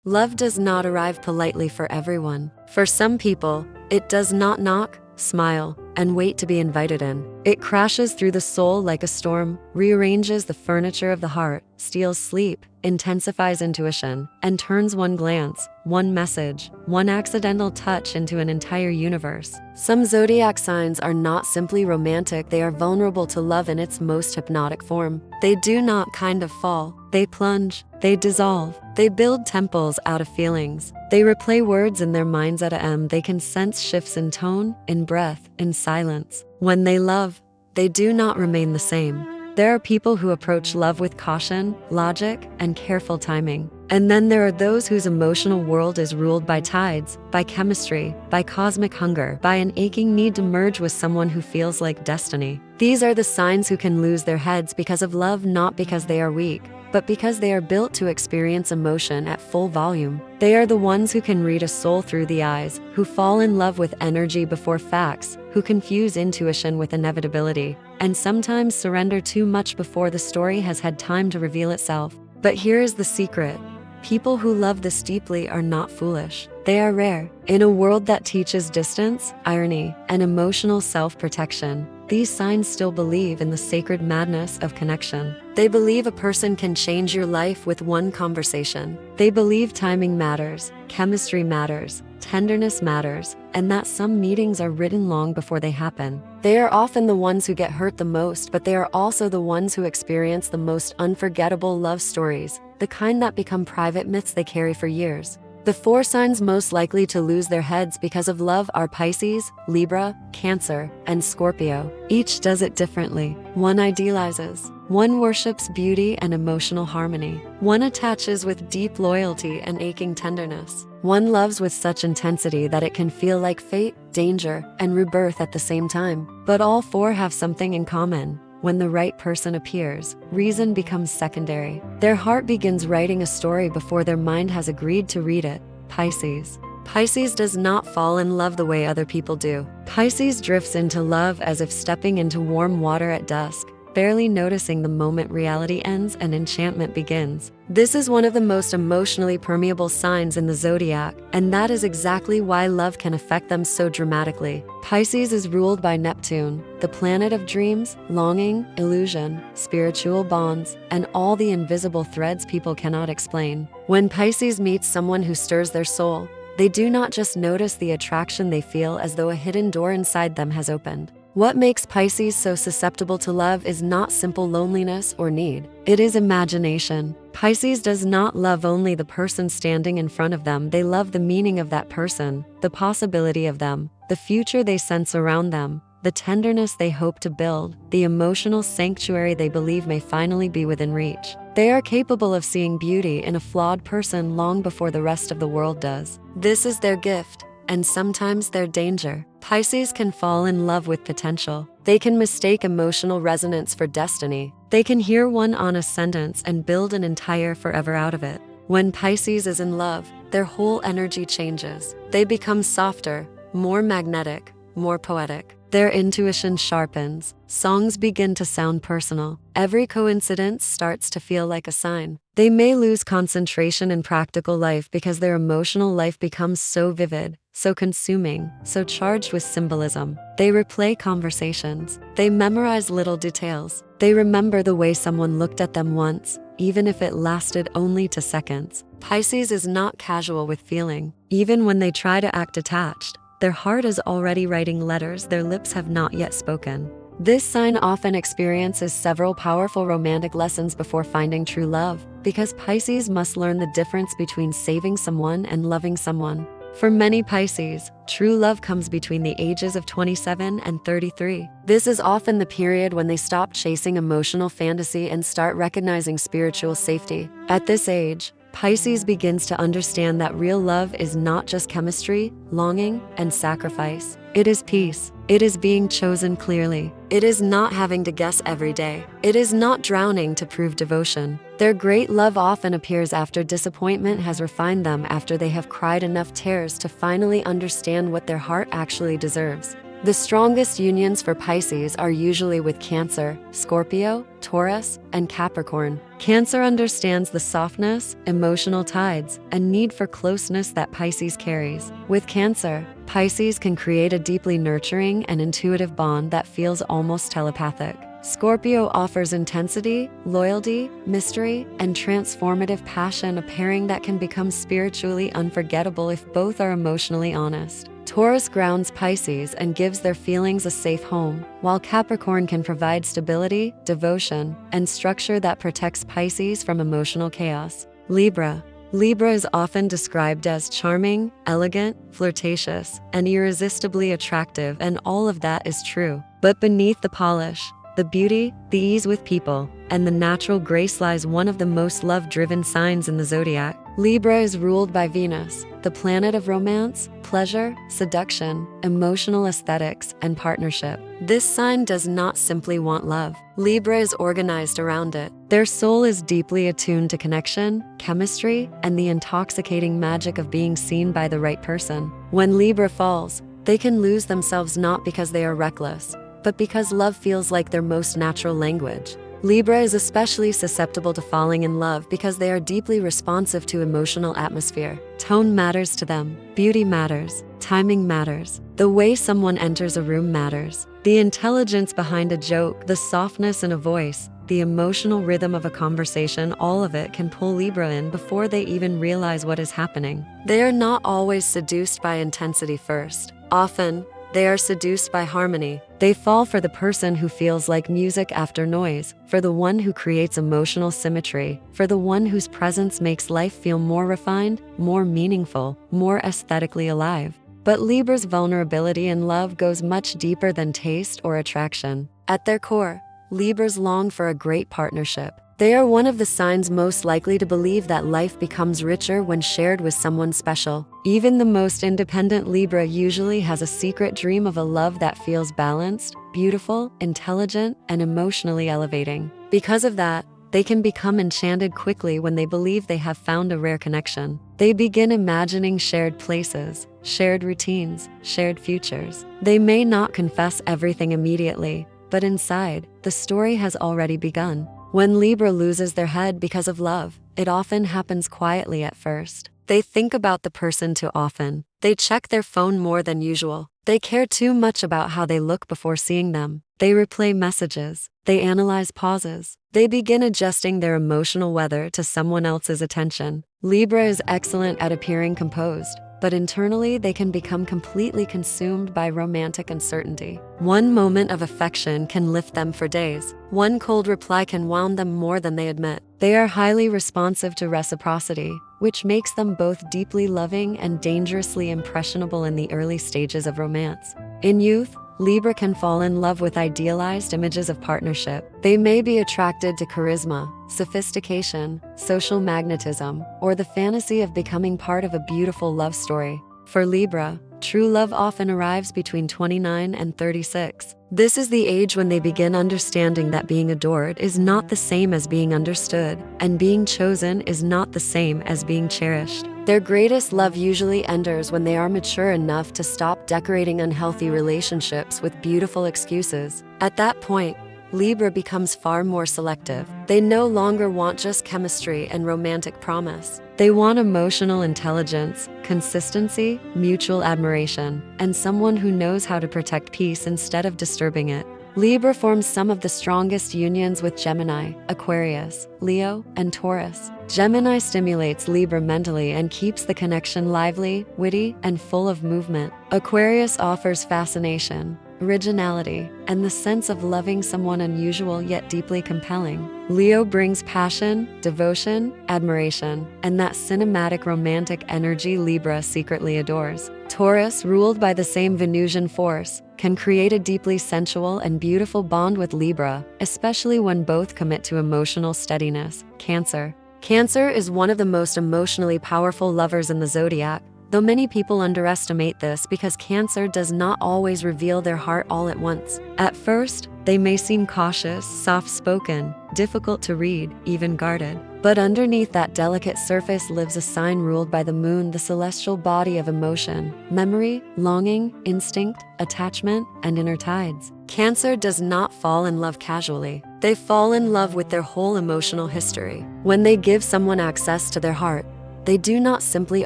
Love does not arrive politely for everyone. For some people, it does not knock, smile, and wait to be invited in. It crashes through the soul like a storm, rearranges the furniture of the heart, steals sleep, intensifies intuition, and turns one glance, one message, one accidental touch into an entire universe. Some zodiac signs are not simply romantic, they are vulnerable to love in its most hypnotic form. They do not kind of fall. They plunge, they dissolve, they build temples out of feelings. They replay words in their minds at a M. They can sense shifts in tone, in breath, in silence. When they love, they do not remain the same. There are people who approach love with caution, logic, and careful timing. And then there are those whose emotional world is ruled by tides, by chemistry, by cosmic hunger, by an aching need to merge with someone who feels like destiny. These are the signs who can lose their heads because of love, not because they are weak, but because they are built to experience emotion at full volume. They are the ones who can read a soul through the eyes, who fall in love with energy before facts, who confuse intuition with inevitability, and sometimes surrender too much before the story has had time to reveal itself. But here is the secret. People who love this deeply are not foolish. They are rare. In a world that teaches distance, irony, and emotional self-protection, these signs still believe in the sacred madness of connection. They believe a person can change your life with one conversation. They believe timing matters, chemistry matters, tenderness matters, and that some meetings are written long before they happen. They are often the ones who get hurt the most, but they are also the ones who experience the most unforgettable love stories, the kind that become private myths they carry for years. The 4 signs most likely to lose their heads because of love are Pisces, Libra, Cancer, and Scorpio. Each does it differently. One idealizes. One worships beauty and emotional harmony. One attaches with deep loyalty and aching tenderness. One loves with such intensity that it can feel like fate, danger, and rebirth at the same time. But all 4 have something in common. When the right person appears, reason becomes secondary. Their heart begins writing a story before their mind has agreed to read it. Pisces. Pisces does not fall in love the way other people do. Pisces drifts into love as if stepping into warm water at dusk, barely noticing the moment reality ends and enchantment begins. This is one of the most emotionally permeable signs in the zodiac, and that is exactly why love can affect them so dramatically. Pisces is ruled by Neptune, the planet of dreams, longing, illusion, spiritual bonds, and all the invisible threads people cannot explain. When Pisces meets someone who stirs their soul, they do not just notice the attraction, they feel as though a hidden door inside them has opened. What makes Pisces so susceptible to love is not simple loneliness or need. It is imagination. Pisces does not love only the person standing in front of them. They love the meaning of that person, the possibility of them, the future they sense around them, the tenderness they hope to build, the emotional sanctuary they believe may finally be within reach. They are capable of seeing beauty in a flawed person long before the rest of the world does. This is their gift, and sometimes their danger. Pisces can fall in love with potential. They can mistake emotional resonance for destiny. They can hear one honest sentence and build an entire forever out of it. When Pisces is in love, their whole energy changes. They become softer, more magnetic, more poetic. Their intuition sharpens. Songs begin to sound personal. Every coincidence starts to feel like a sign. They may lose concentration in practical life because their emotional life becomes so vivid, so consuming, so charged with symbolism. They replay conversations. They memorize little details. They remember the way someone looked at them once, even if it lasted only 2 seconds. Pisces is not casual with feeling. Even when they try to act attached, their heart is already writing letters their lips have not yet spoken. This sign often experiences several powerful romantic lessons before finding true love, because Pisces must learn the difference between saving someone and loving someone. For many Pisces, true love comes between the ages of 27 and 33. This is often the period when they stop chasing emotional fantasy and start recognizing spiritual safety. At this age, Pisces begins to understand that real love is not just chemistry, longing, and sacrifice. It is peace. It is being chosen clearly. It is not having to guess every day. It is not drowning to prove devotion. Their great love often appears after disappointment has refined them, after they have cried enough tears to finally understand what their heart actually deserves. The strongest unions for Pisces are usually with Cancer, Scorpio, Taurus, and Capricorn. Cancer understands the softness, emotional tides, and need for closeness that Pisces carries. With Cancer, Pisces can create a deeply nurturing and intuitive bond that feels almost telepathic. Scorpio offers intensity, loyalty, mystery, and transformative passion, a pairing that can become spiritually unforgettable if both are emotionally honest. Taurus grounds Pisces and gives their feelings a safe home, while Capricorn can provide stability, devotion, and structure that protects Pisces from emotional chaos. Libra. Libra is often described as charming, elegant, flirtatious, and irresistibly attractive, and all of that is true. But beneath the polish, the beauty, the ease with people, and the natural grace lies one of the most love-driven signs in the zodiac. Libra is ruled by Venus, the planet of romance, pleasure, seduction, emotional aesthetics, and partnership. This sign does not simply want love. Libra is organized around it. Their soul is deeply attuned to connection, chemistry, and the intoxicating magic of being seen by the right person. When Libra falls, they can lose themselves not because they are reckless, but because love feels like their most natural language. Libra is especially susceptible to falling in love because they are deeply responsive to emotional atmosphere. Tone matters to them, beauty matters, timing matters, the way someone enters a room matters. The intelligence behind a joke, the softness in a voice, the emotional rhythm of a conversation, all of it can pull Libra in before they even realize what is happening. They are not always seduced by intensity first. Often, they are seduced by harmony. They fall for the person who feels like music after noise, for the one who creates emotional symmetry, for the one whose presence makes life feel more refined, more meaningful, more aesthetically alive. But Libra's vulnerability in love goes much deeper than taste or attraction. At their core, Libras long for a great partnership. They are one of the signs most likely to believe that life becomes richer when shared with someone special. Even the most independent Libra usually has a secret dream of a love that feels balanced, beautiful, intelligent, and emotionally elevating. Because of that, they can become enchanted quickly when they believe they have found a rare connection. They begin imagining shared places, shared routines, shared futures. They may not confess everything immediately, but inside, the story has already begun. When Libra loses their head because of love, it often happens quietly at first. They think about the person too often. They check their phone more than usual. They care too much about how they look before seeing them. They replay messages. They analyze pauses. They begin adjusting their emotional weather to someone else's attention. Libra is excellent at appearing composed, but internally they can become completely consumed by romantic uncertainty. One moment of affection can lift them for days. One cold reply can wound them more than they admit. They are highly responsive to reciprocity, which makes them both deeply loving and dangerously impressionable in the early stages of romance. In youth, Libra can fall in love with idealized images of partnership. They may be attracted to charisma, sophistication, social magnetism, or the fantasy of becoming part of a beautiful love story. For Libra, true love often arrives between 29 and 36. This is the age when they begin understanding that being adored is not the same as being understood, and being chosen is not the same as being cherished. Their greatest love usually enters when they are mature enough to stop decorating unhealthy relationships with beautiful excuses. At that point, Libra becomes far more selective. They no longer want just chemistry and romantic promise. They want emotional intelligence, consistency, mutual admiration, and someone who knows how to protect peace instead of disturbing it. Libra forms some of the strongest unions with Gemini, Aquarius, Leo, and Taurus. Gemini stimulates Libra mentally and keeps the connection lively, witty, and full of movement. Aquarius offers fascination, originality, and the sense of loving someone unusual yet deeply compelling. Leo brings passion, devotion, admiration, and that cinematic romantic energy Libra secretly adores. Taurus, ruled by the same Venusian force, can create a deeply sensual and beautiful bond with Libra, especially when both commit to emotional steadiness. Cancer. Cancer is one of the most emotionally powerful lovers in the zodiac. though many people underestimate this because Cancer does not always reveal their heart all at once. At first, they may seem cautious, soft-spoken, difficult to read, even guarded. But underneath that delicate surface lives a sign ruled by the moon, the celestial body of emotion, memory, longing, instinct, attachment, and inner tides. Cancer does not fall in love casually. They fall in love with their whole emotional history. When they give someone access to their heart, they do not simply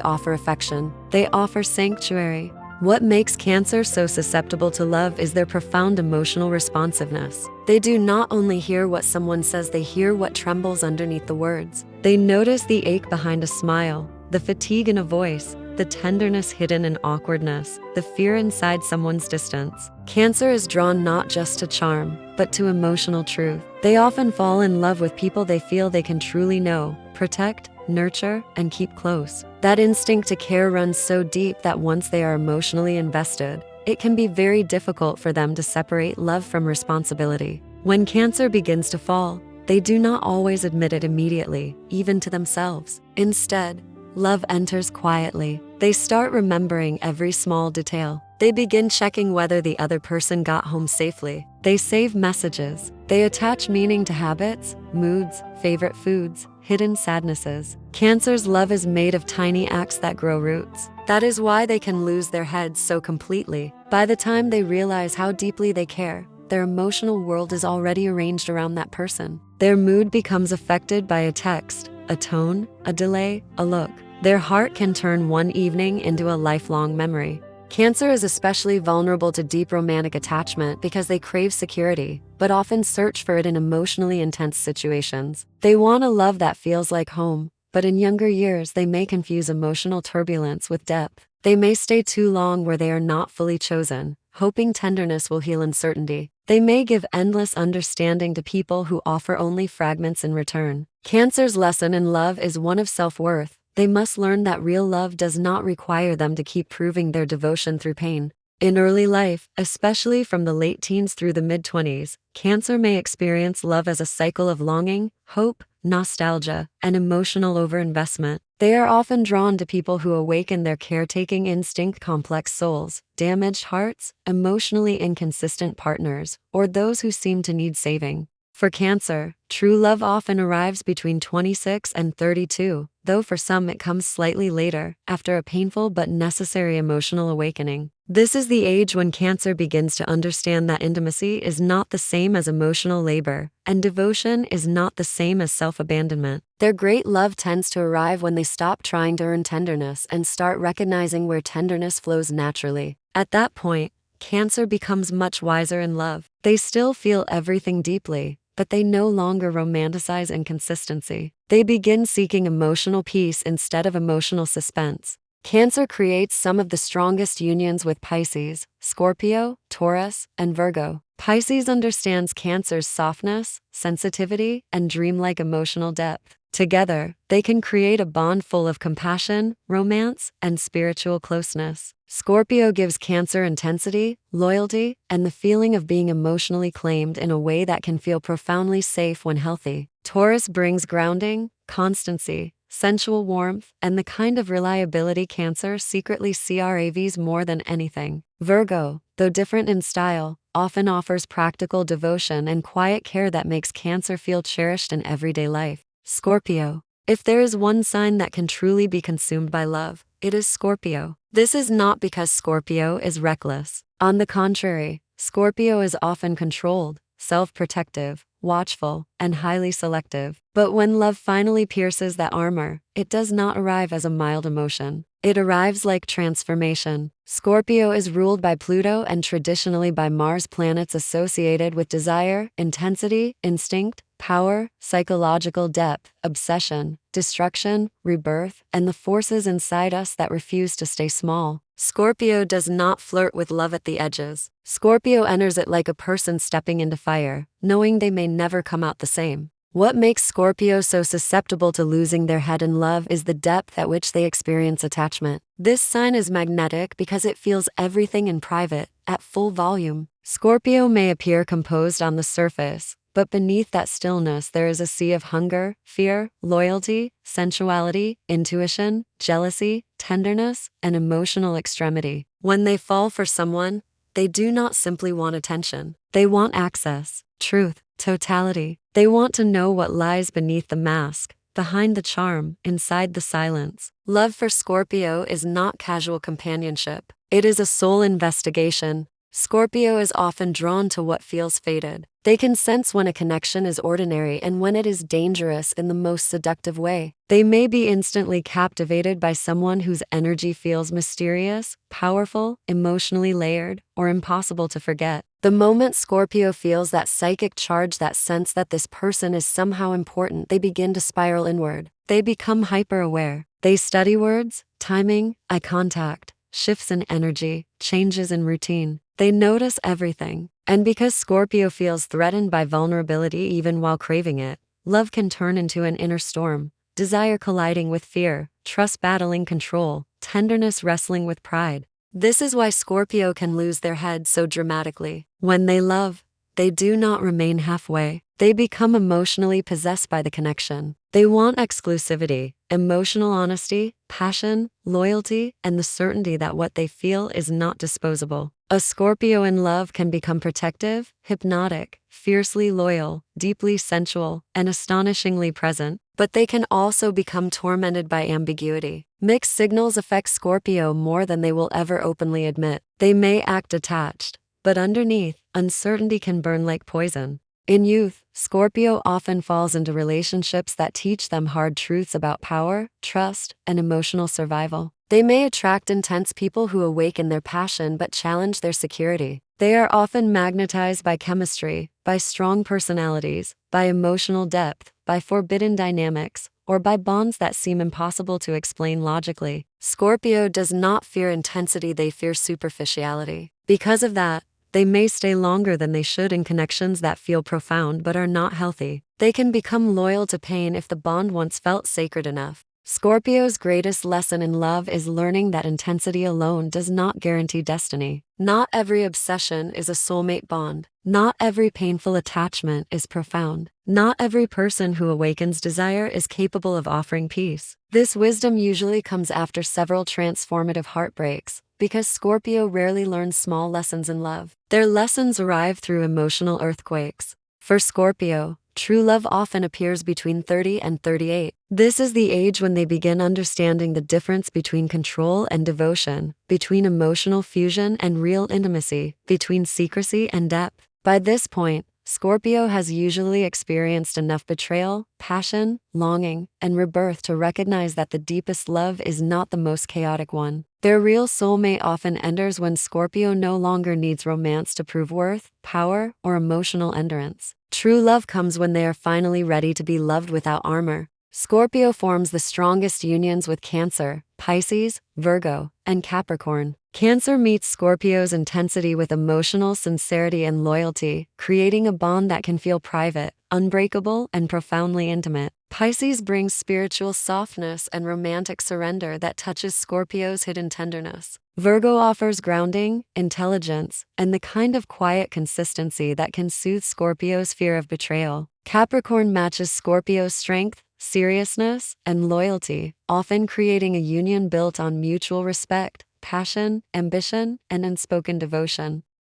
offer affection, they offer sanctuary. What makes Cancer so susceptible to love is their profound emotional responsiveness. They do not only hear what someone says, they hear what trembles underneath the words. They notice the ache behind a smile, the fatigue in a voice, the tenderness hidden in awkwardness, the fear inside someone's distance. Cancer is drawn not just to charm, but to emotional truth. They often fall in love with people they feel they can truly know, protect, nurture, and keep close. That instinct to care runs so deep that once they are emotionally invested, it can be very difficult for them to separate love from responsibility. When Cancer begins to fall, they do not always admit it immediately, even to themselves. Instead, love enters quietly. They start remembering every small detail. They begin checking whether the other person got home safely. They save messages. They attach meaning to habits, moods, favorite foods, hidden sadnesses. Cancer's love is made of tiny acts that grow roots. That is why they can lose their heads so completely. By the time they realize how deeply they care, their emotional world is already arranged around that person. Their mood becomes affected by a text, a tone, a delay, a look. Their heart can turn one evening into a lifelong memory. Cancer is especially vulnerable to deep romantic attachment because they crave security, but often search for it in emotionally intense situations. They want a love that feels like home, but in younger years they may confuse emotional turbulence with depth. They may stay too long where they are not fully chosen, hoping tenderness will heal uncertainty. They may give endless understanding to people who offer only fragments in return. Cancer's lesson in love is one of self-worth. They must learn that real love does not require them to keep proving their devotion through pain. In early life, especially from the late teens through the mid-20s, Cancer may experience love as a cycle of longing, hope, nostalgia, and emotional overinvestment. They are often drawn to people who awaken their caretaking instinct, complex souls, damaged hearts, emotionally inconsistent partners, or those who seem to need saving. For Cancer, true love often arrives between 26 and 32, though for some it comes slightly later, after a painful but necessary emotional awakening. This is the age when Cancer begins to understand that intimacy is not the same as emotional labor, and devotion is not the same as self-abandonment. Their great love tends to arrive when they stop trying to earn tenderness and start recognizing where tenderness flows naturally. At that point, Cancer becomes much wiser in love. They still feel everything deeply, but they no longer romanticize inconsistency. They begin seeking emotional peace instead of emotional suspense. Cancer creates some of the strongest unions with Pisces, Scorpio, Taurus, and Virgo. Pisces understands Cancer's softness, sensitivity, and dreamlike emotional depth. Together, they can create a bond full of compassion, romance, and spiritual closeness. Scorpio gives Cancer intensity, loyalty, and the feeling of being emotionally claimed in a way that can feel profoundly safe when healthy. Taurus brings grounding, constancy, sensual warmth, and the kind of reliability Cancer secretly craves more than anything. Virgo, though different in style, often offers practical devotion and quiet care that makes Cancer feel cherished in everyday life. Scorpio. If there is one sign that can truly be consumed by love, it is Scorpio. This is not because Scorpio is reckless. On the contrary, Scorpio is often controlled, self-protective, watchful, and highly selective. But when love finally pierces that armor, it does not arrive as a mild emotion. It arrives like transformation. Scorpio is ruled by Pluto and traditionally by Mars, planets associated with desire, intensity, instinct, power, psychological depth, obsession, destruction, rebirth, and the forces inside us that refuse to stay small. Scorpio does not flirt with love at the edges. Scorpio enters it like a person stepping into fire, knowing they may never come out the same. What makes Scorpio so susceptible to losing their head in love is the depth at which they experience attachment. This sign is magnetic because it feels everything in private, at full volume. Scorpio may appear composed on the surface, but beneath that stillness there is a sea of hunger, fear, loyalty, sensuality, intuition, jealousy, tenderness, and emotional extremity. When they fall for someone, they do not simply want attention. They want access, truth, totality. They want to know what lies beneath the mask, behind the charm, inside the silence. Love for Scorpio is not casual companionship. It is a soul investigation. Scorpio is often drawn to what feels fated. They can sense when a connection is ordinary and when it is dangerous in the most seductive way. They may be instantly captivated by someone whose energy feels mysterious, powerful, emotionally layered, or impossible to forget. The moment Scorpio feels that psychic charge, that sense that this person is somehow important, they begin to spiral inward. They become hyper-aware. They study words, timing, eye contact, shifts in energy, changes in routine. They notice everything. And because Scorpio feels threatened by vulnerability even while craving it, love can turn into an inner storm, desire colliding with fear, trust battling control, tenderness wrestling with pride. This is why Scorpio can lose their head so dramatically. When they love, they do not remain halfway. They become emotionally possessed by the connection. They want exclusivity, emotional honesty, passion, loyalty, and the certainty that what they feel is not disposable. A Scorpio in love can become protective, hypnotic, fiercely loyal, deeply sensual, and astonishingly present. But they can also become tormented by ambiguity. Mixed signals affect Scorpio more than they will ever openly admit. They may act detached, but underneath, uncertainty can burn like poison. In youth, Scorpio often falls into relationships that teach them hard truths about power, trust, and emotional survival. They may attract intense people who awaken their passion but challenge their security. They are often magnetized by chemistry, by strong personalities, by emotional depth, by forbidden dynamics, or by bonds that seem impossible to explain logically. Scorpio does not fear intensity, they fear superficiality. Because of that, they may stay longer than they should in connections that feel profound but are not healthy. They can become loyal to pain if the bond once felt sacred enough. Scorpio's greatest lesson in love is learning that intensity alone does not guarantee destiny. Not every obsession is a soulmate bond. Not every painful attachment is profound. Not every person who awakens desire is capable of offering peace. This wisdom usually comes after several transformative heartbreaks, because Scorpio rarely learns small lessons in love. Their lessons arrive through emotional earthquakes. For Scorpio, true love often appears between 30 and 38. This is the age when they begin understanding the difference between control and devotion, between emotional fusion and real intimacy, between secrecy and depth. By this point, Scorpio has usually experienced enough betrayal, passion, longing, and rebirth to recognize that the deepest love is not the most chaotic one. Their real soulmate often enters when Scorpio no longer needs romance to prove worth, power, or emotional endurance. True love comes when they are finally ready to be loved without armor. Scorpio forms the strongest unions with Cancer, Pisces, Virgo, and Capricorn. Cancer meets Scorpio's intensity with emotional sincerity and loyalty, creating a bond that can feel private, unbreakable, and profoundly intimate. Pisces brings spiritual softness and romantic surrender that touches Scorpio's hidden tenderness. Virgo offers grounding, intelligence, and the kind of quiet consistency that can soothe Scorpio's fear of betrayal. Capricorn matches Scorpio's strength, seriousness, and loyalty, often creating a union built on mutual respect, passion, ambition, and unspoken devotion.